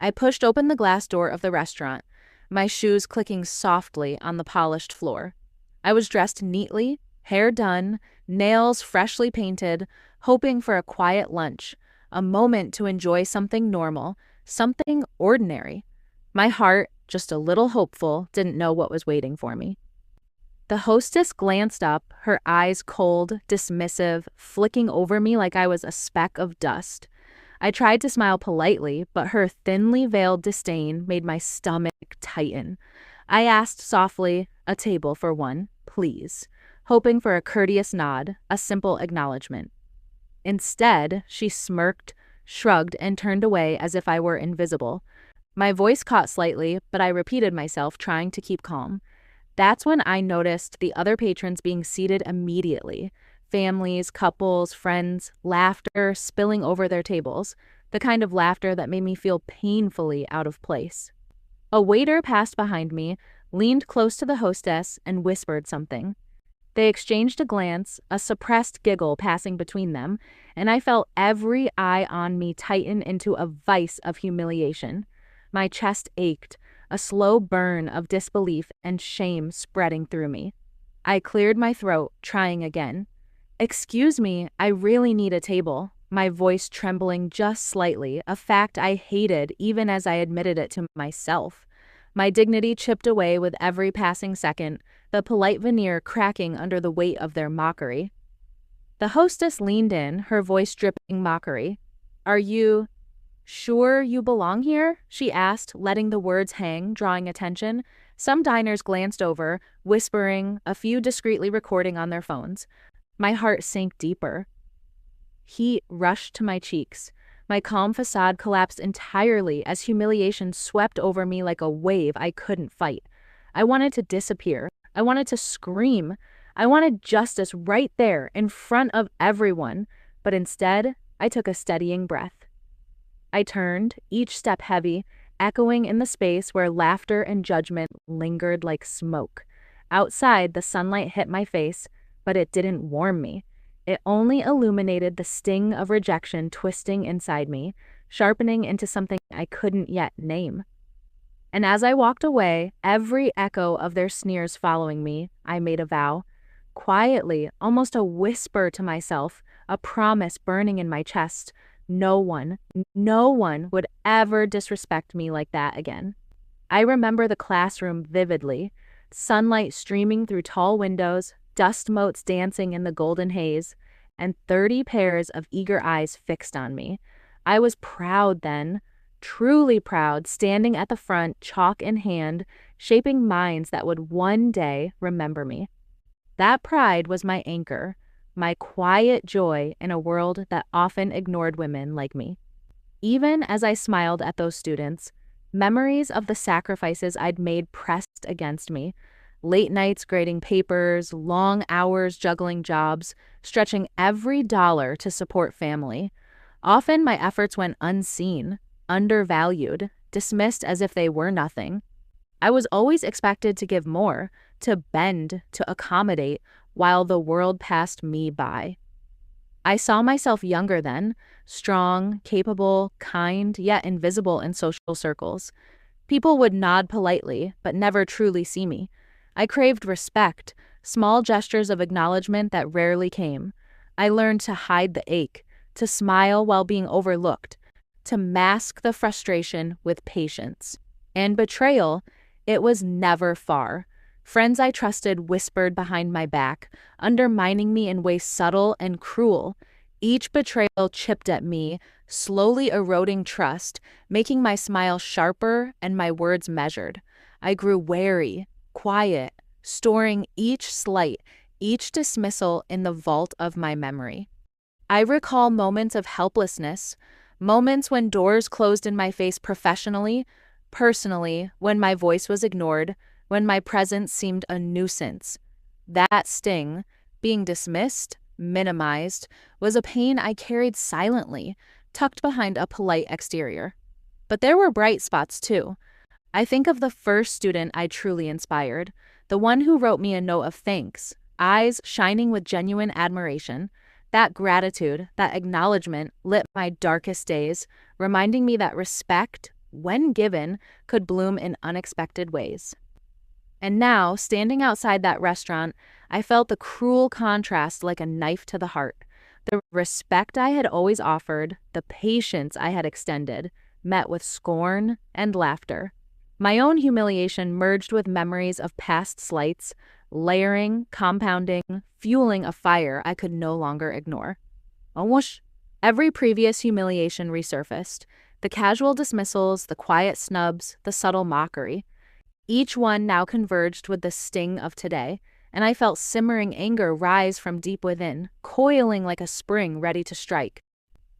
I pushed open the glass door of the restaurant, my shoes clicking softly on the polished floor. I was dressed neatly, hair done, nails freshly painted, hoping for a quiet lunch, a moment to enjoy something normal, something ordinary. My heart, just a little hopeful, didn't know what was waiting for me. The hostess glanced up, her eyes cold, dismissive, flicking over me like I was a speck of dust. I tried to smile politely, but her thinly veiled disdain made my stomach tighten. I asked softly, "A table for one, please," hoping for a courteous nod, a simple acknowledgement. Instead, she smirked, shrugged, and turned away as if I were invisible. My voice caught slightly, but I repeated myself, trying to keep calm. That's when I noticed the other patrons being seated immediately. Families, couples, friends, laughter spilling over their tables, the kind of laughter that made me feel painfully out of place. A waiter passed behind me, leaned close to the hostess, and whispered something. They exchanged a glance, a suppressed giggle passing between them, and I felt every eye on me tighten into a vice of humiliation. My chest ached, a slow burn of disbelief and shame spreading through me. I cleared my throat, trying again. "Excuse me, I really need a table," my voice trembling just slightly, a fact I hated even as I admitted it to myself. My dignity chipped away with every passing second, the polite veneer cracking under the weight of their mockery. The hostess leaned in, her voice dripping mockery. "Are you sure you belong here?" she asked, letting the words hang, drawing attention. Some diners glanced over, whispering, a few discreetly recording on their phones. My heart sank deeper. Heat rushed to my cheeks. My calm facade collapsed entirely as humiliation swept over me like a wave I couldn't fight. I wanted to disappear. I wanted to scream. I wanted justice right there in front of everyone. But instead, I took a steadying breath. I turned, each step heavy, echoing in the space where laughter and judgment lingered like smoke. Outside, the sunlight hit my face, but it didn't warm me. It only illuminated the sting of rejection twisting inside me, sharpening into something I couldn't yet name. And as I walked away, every echo of their sneers following me, I made a vow. Quietly, almost a whisper to myself, a promise burning in my chest. No one would ever disrespect me like that again. I remember the classroom vividly, sunlight streaming through tall windows, dust motes dancing in the golden haze, and 30 pairs of eager eyes fixed on me. I was proud then, truly proud, standing at the front, chalk in hand, shaping minds that would one day remember me. That pride was my anchor, my quiet joy in a world that often ignored women like me. Even as I smiled at those students, memories of the sacrifices I'd made pressed against me. Late nights grading papers, long hours juggling jobs, stretching every dollar to support family. Often my efforts went unseen, undervalued, dismissed as if they were nothing. I was always expected to give more, to bend, to accommodate, while the world passed me by. I saw myself younger then, strong, capable, kind, yet invisible in social circles. People would nod politely, but never truly see me. I craved respect, small gestures of acknowledgement that rarely came. I learned to hide the ache, to smile while being overlooked, to mask the frustration with patience. And betrayal, it was never far. Friends I trusted whispered behind my back, undermining me in ways subtle and cruel. Each betrayal chipped at me, slowly eroding trust, making my smile sharper and my words measured. I grew wary, quiet, storing each slight, each dismissal in the vault of my memory. I recall moments of helplessness, moments when doors closed in my face professionally, personally, when my voice was ignored, when my presence seemed a nuisance. That sting, being dismissed, minimized, was a pain I carried silently, tucked behind a polite exterior. But there were bright spots too. I think of the first student I truly inspired, the one who wrote me a note of thanks, eyes shining with genuine admiration. That gratitude, that acknowledgement lit my darkest days, reminding me that respect, when given, could bloom in unexpected ways. And now, standing outside that restaurant, I felt the cruel contrast like a knife to the heart. The respect I had always offered, the patience I had extended, met with scorn and laughter. My own humiliation merged with memories of past slights, layering, compounding, fueling a fire I could no longer ignore. Whoosh! Every previous humiliation resurfaced. The casual dismissals, the quiet snubs, the subtle mockery. Each one now converged with the sting of today, and I felt simmering anger rise from deep within, coiling like a spring ready to strike.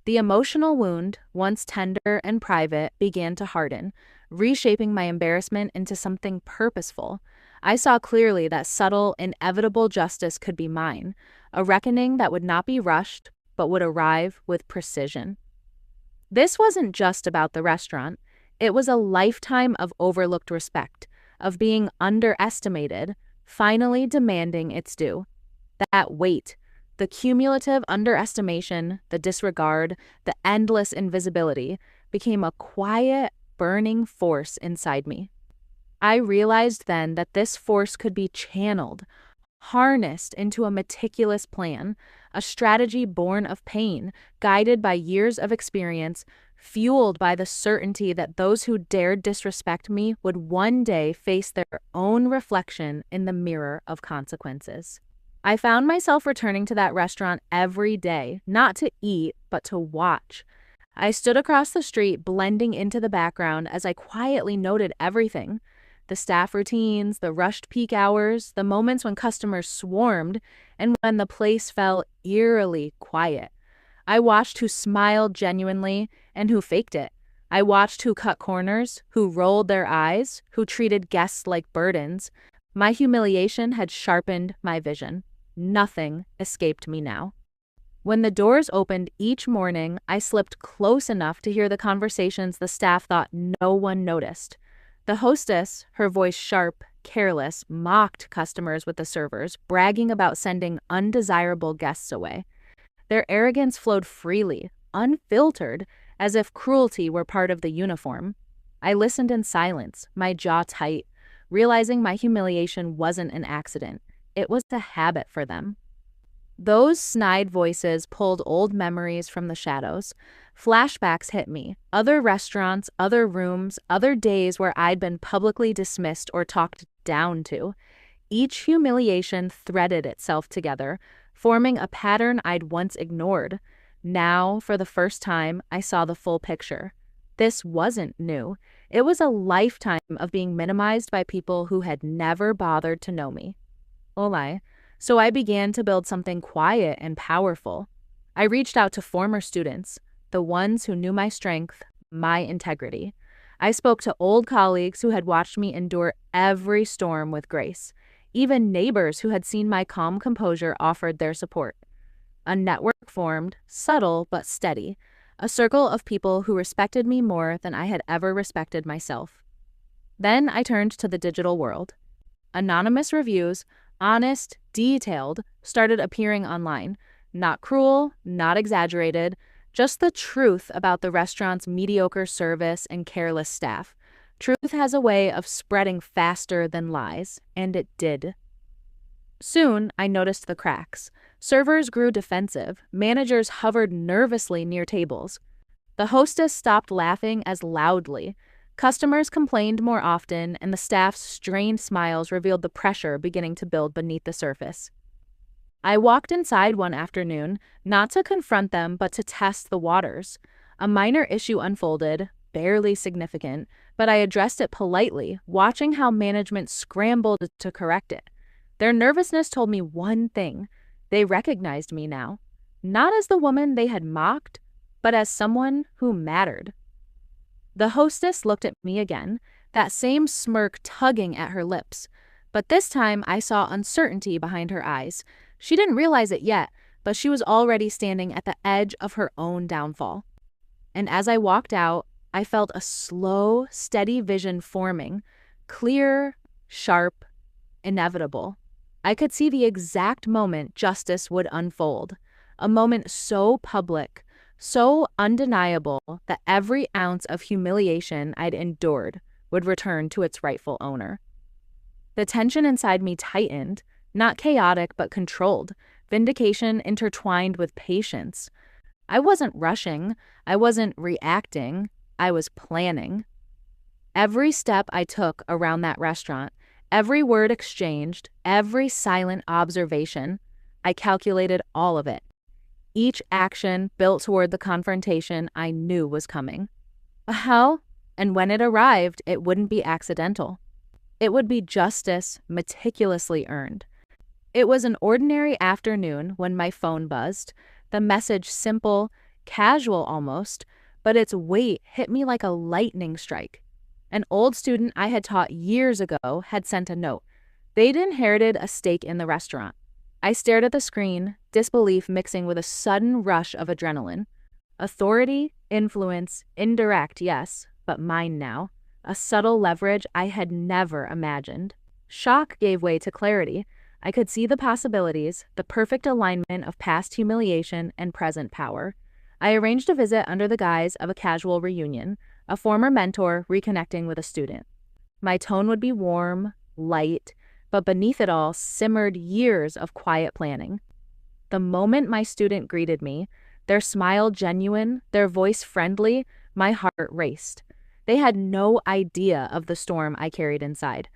The emotional wound, once tender and private, began to harden, reshaping my embarrassment into something purposeful. I saw clearly that subtle, inevitable justice could be mine, a reckoning that would not be rushed, but would arrive with precision. This wasn't just about the restaurant. It was a lifetime of overlooked respect, of being underestimated, finally demanding its due. That weight, the cumulative underestimation, the disregard, the endless invisibility, became a quiet, burning force inside me. I realized then that this force could be channeled, harnessed into a meticulous plan, a strategy born of pain, guided by years of experience, fueled by the certainty that those who dared disrespect me would one day face their own reflection in the mirror of consequences. I found myself returning to that restaurant every day, not to eat, but to watch. I stood across the street, blending into the background as I quietly noted everything. The staff routines, the rushed peak hours, the moments when customers swarmed, and when the place fell eerily quiet. I watched who smiled genuinely and who faked it. I watched who cut corners, who rolled their eyes, who treated guests like burdens. My humiliation had sharpened my vision. Nothing escaped me now. When the doors opened each morning, I slipped close enough to hear the conversations the staff thought no one noticed. The hostess, her voice sharp, careless, mocked customers with the servers, bragging about sending undesirable guests away. Their arrogance flowed freely, unfiltered, as if cruelty were part of the uniform. I listened in silence, my jaw tight, realizing my humiliation wasn't an accident. It was a habit for them. Those snide voices pulled old memories from the shadows. Flashbacks hit me. Other restaurants, other rooms, other days where I'd been publicly dismissed or talked down to. Each humiliation threaded itself together, forming a pattern I'd once ignored. Now, for the first time, I saw the full picture. This wasn't new. It was a lifetime of being minimized by people who had never bothered to know me. Olai. So I began to build something quiet and powerful. I reached out to former students, the ones who knew my strength, my integrity. I spoke to old colleagues who had watched me endure every storm with grace. Even neighbors who had seen my calm composure offered their support. A network formed, subtle but steady, a circle of people who respected me more than I had ever respected myself. Then I turned to the digital world. Anonymous reviews, honest, detailed, started appearing online. Not cruel, not exaggerated, just the truth about the restaurant's mediocre service and careless staff. Truth has a way of spreading faster than lies, and it did. Soon, I noticed the cracks. Servers grew defensive. Managers hovered nervously near tables. The hostess stopped laughing as loudly. Customers complained more often, and the staff's strained smiles revealed the pressure beginning to build beneath the surface. I walked inside one afternoon, not to confront them, but to test the waters. A minor issue unfolded, barely significant, but I addressed it politely, watching how management scrambled to correct it. Their nervousness told me one thing. They recognized me now, not as the woman they had mocked, but as someone who mattered. The hostess looked at me again, that same smirk tugging at her lips. But this time I saw uncertainty behind her eyes. She didn't realize it yet, but she was already standing at the edge of her own downfall. And as I walked out, I felt a slow, steady vision forming, clear, sharp, inevitable. I could see the exact moment justice would unfold, a moment so public, so undeniable that every ounce of humiliation I'd endured would return to its rightful owner. The tension inside me tightened, not chaotic but controlled, vindication intertwined with patience. I wasn't rushing, I wasn't reacting, I was planning. Every step I took around that restaurant, every word exchanged, every silent observation, I calculated all of it. Each action built toward the confrontation I knew was coming. How? And when it arrived, it wouldn't be accidental. It would be justice meticulously earned. It was an ordinary afternoon when my phone buzzed, the message simple, casual almost, but its weight hit me like a lightning strike. An old student I had taught years ago had sent a note. They'd inherited a stake in the restaurant. I stared at the screen, disbelief mixing with a sudden rush of adrenaline. Authority, influence, indirect, yes, but mine now. A subtle leverage I had never imagined. Shock gave way to clarity. I could see the possibilities, the perfect alignment of past humiliation and present power. I arranged a visit under the guise of a casual reunion, a former mentor reconnecting with a student. My tone would be warm, light, but beneath it all simmered years of quiet planning. The moment my student greeted me, their smile genuine, their voice friendly, my heart raced. They had no idea of the storm I carried inside.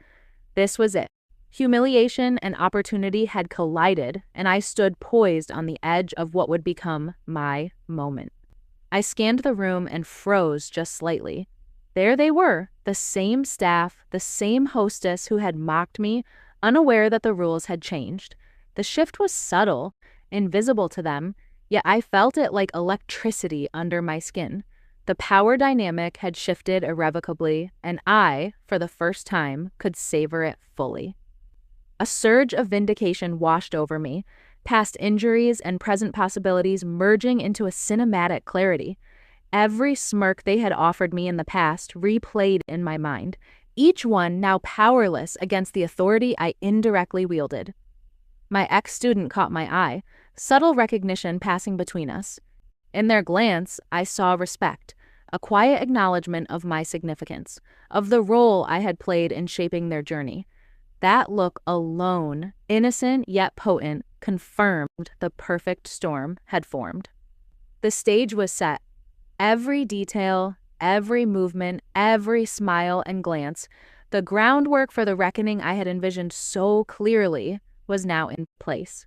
This was it. Humiliation and opportunity had collided, and I stood poised on the edge of what would become my moment. I scanned the room and froze just slightly. There they were, the same staff, the same hostess who had mocked me, unaware that the rules had changed. The shift was subtle, invisible to them, yet I felt it like electricity under my skin. The power dynamic had shifted irrevocably, and I, for the first time, could savor it fully. A surge of vindication washed over me, past injuries and present possibilities merging into a cinematic clarity. Every smirk they had offered me in the past replayed in my mind, each one now powerless against the authority I indirectly wielded. My ex-student caught my eye, subtle recognition passing between us. In their glance, I saw respect, a quiet acknowledgement of my significance, of the role I had played in shaping their journey. That look alone, innocent yet potent, confirmed the perfect storm had formed. The stage was set. Every detail, every movement, every smile and glance, the groundwork for the reckoning I had envisioned so clearly was now in place.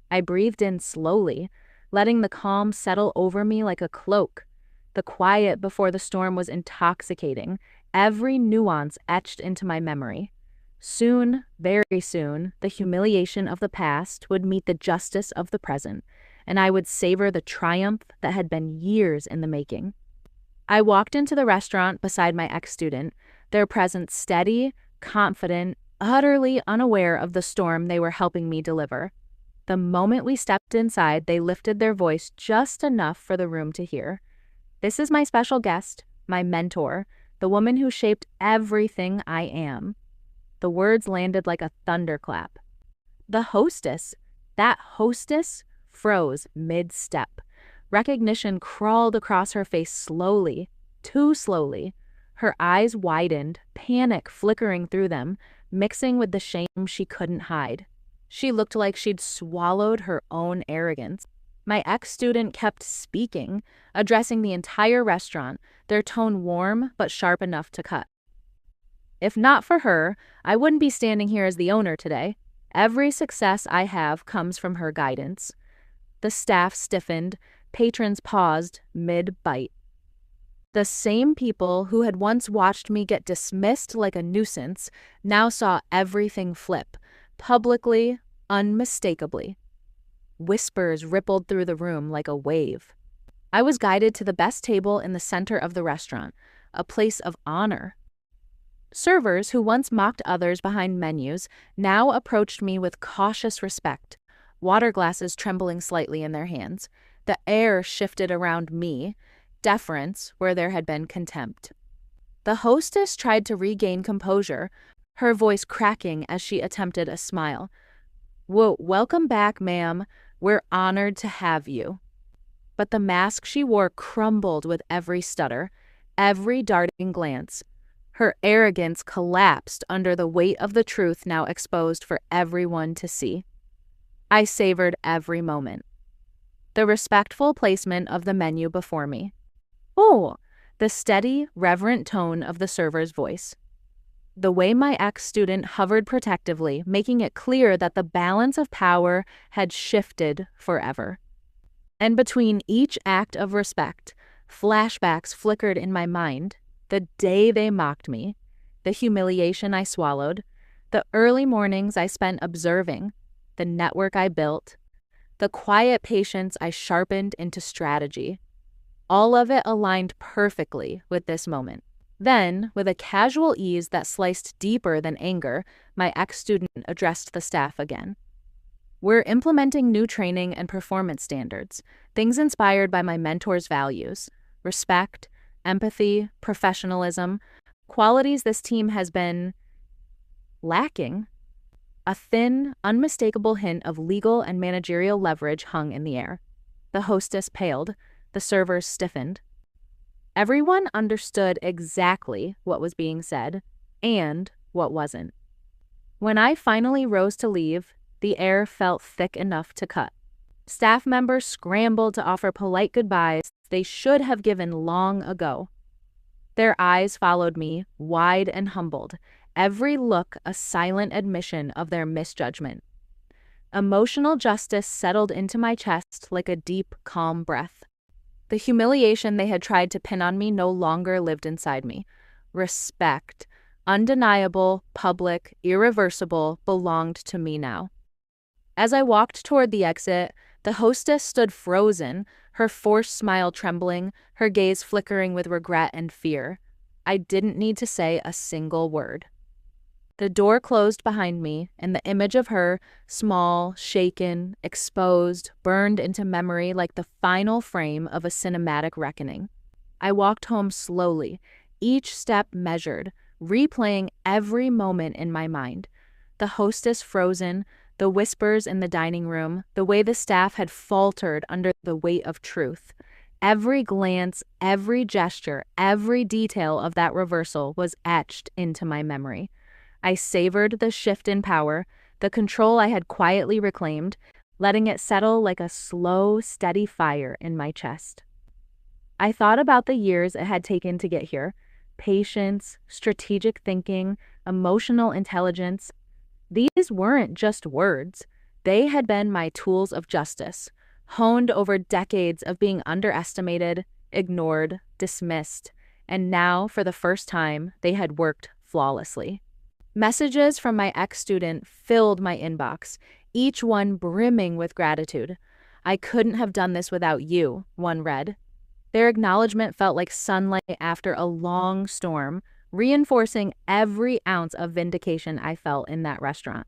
I breathed in slowly, letting the calm settle over me like a cloak. The quiet before the storm was intoxicating, every nuance etched into my memory. Soon, very soon, the humiliation of the past would meet the justice of the present, and I would savor the triumph that had been years in the making. I walked into the restaurant beside my ex-student, their presence steady, confident, utterly unaware of the storm they were helping me deliver. The moment we stepped inside, they lifted their voice just enough for the room to hear. "This is my special guest, my mentor, the woman who shaped everything I am." The words landed like a thunderclap. The hostess, that hostess, froze mid-step. Recognition crawled across her face slowly, too slowly. Her eyes widened, panic flickering through them, mixing with the shame she couldn't hide. She looked like she'd swallowed her own arrogance. My ex-student kept speaking, addressing the entire restaurant, their tone warm but sharp enough to cut. "If not for her, I wouldn't be standing here as the owner today. Every success I have comes from her guidance." The staff stiffened, patrons paused mid-bite. The same people who had once watched me get dismissed like a nuisance now saw everything flip, publicly, unmistakably. Whispers rippled through the room like a wave. I was guided to the best table in the center of the restaurant, a place of honor. Servers who once mocked others behind menus now approached me with cautious respect, water glasses trembling slightly in their hands. The air shifted around me, deference where there had been contempt. The hostess tried to regain composure, her voice cracking as she attempted a smile. "Whoa, welcome back, ma'am. We're honored to have you." but the mask she wore crumbled with every stutter, every darting glance. Her arrogance collapsed under the weight of the truth now exposed for everyone to see. I savored every moment. The respectful placement of the menu before me. Oh, the steady, reverent tone of the server's voice. The way my ex-student hovered protectively, making it clear that the balance of power had shifted forever. And between each act of respect, flashbacks flickered in my mind. The day they mocked me, the humiliation I swallowed, the early mornings I spent observing, the network I built, the quiet patience I sharpened into strategy. All of it aligned perfectly with this moment. Then, with a casual ease that sliced deeper than anger, my ex-student addressed the staff again. We're implementing new training and performance standards, things inspired by my mentor's values: respect, empathy, professionalism, qualities this team has been lacking. A thin, unmistakable hint of legal and managerial leverage hung in the air. The hostess paled, the servers stiffened. Everyone understood exactly what was being said and what wasn't. When I finally rose to leave, the air felt thick enough to cut. Staff members scrambled to offer polite goodbyes they should have given long ago. Their eyes followed me, wide and humbled, every look a silent admission of their misjudgment. Emotional justice settled into my chest like a deep, calm breath. The humiliation they had tried to pin on me no longer lived inside me. Respect, undeniable, public, irreversible, belonged to me now. As I walked toward the exit, the hostess stood frozen, her forced smile trembling, her gaze flickering with regret and fear. I didn't need to say a single word. The door closed behind me, and the image of her, small, shaken, exposed, burned into memory like the final frame of a cinematic reckoning. I walked home slowly, each step measured, replaying every moment in my mind. The hostess frozen, the whispers in the dining room, the way the staff had faltered under the weight of truth. Every glance, every gesture, every detail of that reversal was etched into my memory. I savored the shift in power, the control I had quietly reclaimed, letting it settle like a slow, steady fire in my chest. I thought about the years it had taken to get here: patience, strategic thinking, emotional intelligence. These weren't just words. They had been my tools of justice, honed over decades of being underestimated, ignored, dismissed, and now, for the first time, they had worked flawlessly. Messages from my ex-student filled my inbox, each one brimming with gratitude. "I couldn't have done this without you," one read. Their acknowledgement felt like sunlight after a long storm, reinforcing every ounce of vindication I felt in that restaurant.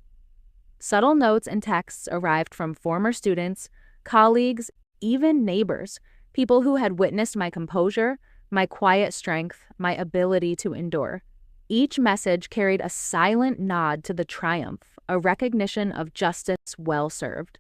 Subtle notes and texts arrived from former students, colleagues, even neighbors, people who had witnessed my composure, my quiet strength, my ability to endure. Each message carried a silent nod to the triumph, a recognition of justice well served.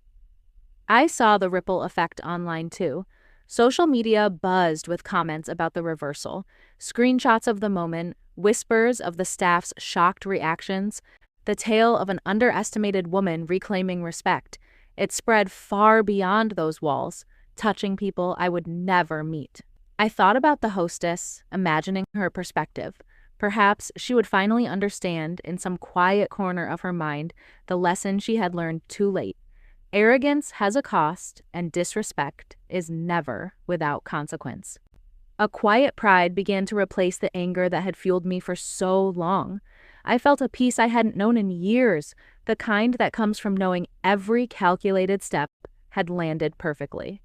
I saw the ripple effect online too. Social media buzzed with comments about the reversal, screenshots of the moment, whispers of the staff's shocked reactions, the tale of an underestimated woman reclaiming respect. It spread far beyond those walls, touching people I would never meet. I thought about the hostess, imagining her perspective. Perhaps she would finally understand, in some quiet corner of her mind, the lesson she had learned too late. Arrogance has a cost, and disrespect is never without consequence. A quiet pride began to replace the anger that had fueled me for so long. I felt a peace I hadn't known in years, the kind that comes from knowing every calculated step had landed perfectly.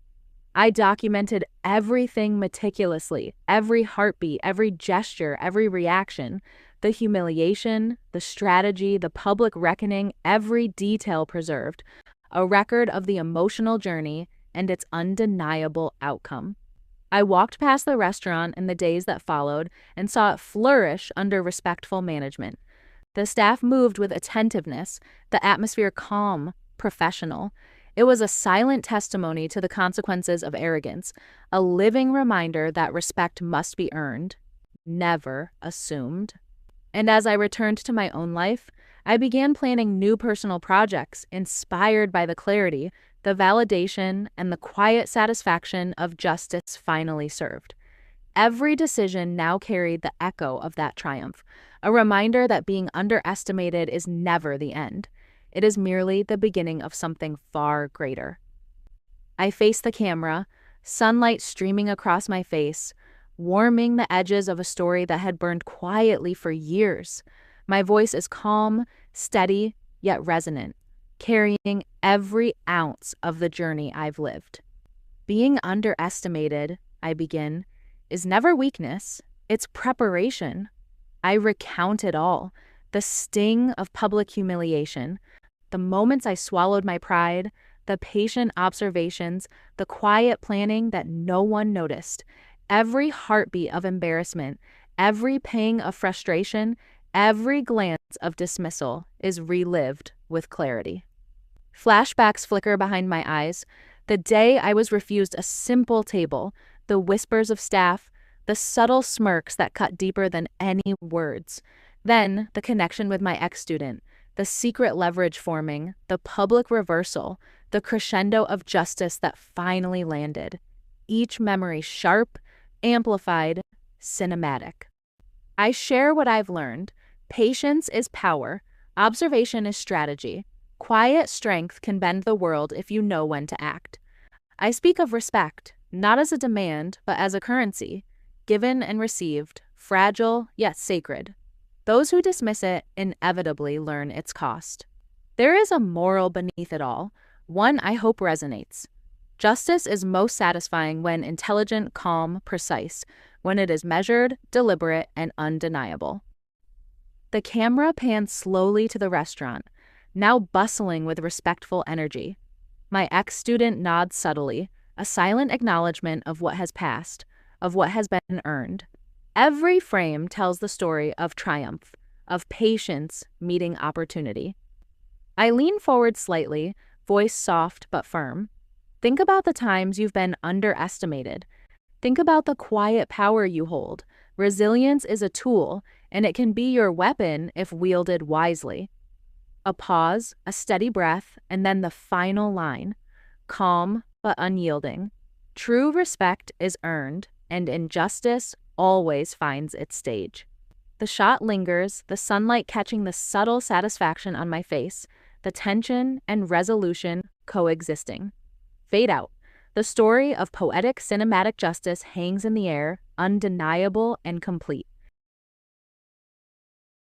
I documented everything meticulously, every heartbeat, every gesture, every reaction, the humiliation, the strategy, the public reckoning, every detail preserved, a record of the emotional journey and its undeniable outcome. I walked past the restaurant in the days that followed and saw it flourish under respectful management. The staff moved with attentiveness, the atmosphere calm, professional. It was a silent testimony to the consequences of arrogance, a living reminder that respect must be earned, never assumed. And as I returned to my own life, I began planning new personal projects inspired by the clarity, the validation, and the quiet satisfaction of justice finally served. Every decision now carried the echo of that triumph, a reminder that being underestimated is never the end. It is merely the beginning of something far greater. I faced the camera, sunlight streaming across my face, warming the edges of a story that had burned quietly for years. My voice is calm, steady, yet resonant, carrying every ounce of the journey I've lived. Being underestimated, I begin, is never weakness, it's preparation. I recount it all, the sting of public humiliation, the moments I swallowed my pride, the patient observations, the quiet planning that no one noticed, every heartbeat of embarrassment, every pang of frustration, every glance of dismissal is relived with clarity. Flashbacks flicker behind my eyes. The day I was refused a simple table, the whispers of staff, the subtle smirks that cut deeper than any words. Then, the connection with my ex-student, the secret leverage forming, the public reversal, the crescendo of justice that finally landed. Each memory sharp, amplified, cinematic. I share what I've learned. Patience is power. Observation is strategy. Quiet strength can bend the world if you know when to act. I speak of respect, not as a demand, but as a currency, given and received, fragile yet sacred. Those who dismiss it inevitably learn its cost. There is a moral beneath it all, one I hope resonates. Justice is most satisfying when intelligent, calm, precise, when it is measured, deliberate, and undeniable. The camera pans slowly to the restaurant, now bustling with respectful energy. My ex-student nods subtly, a silent acknowledgement of what has passed, of what has been earned. Every frame tells the story of triumph, of patience meeting opportunity. I lean forward slightly, voice soft but firm. Think about the times you've been underestimated. Think about the quiet power you hold. Resilience is a tool, and it can be your weapon if wielded wisely. A pause, a steady breath, and then the final line. Calm but unyielding. True respect is earned, and injustice always finds its stage. The shot lingers, the sunlight catching the subtle satisfaction on my face, the tension and resolution coexisting. Fade out. The story of poetic cinematic justice hangs in the air, undeniable and complete.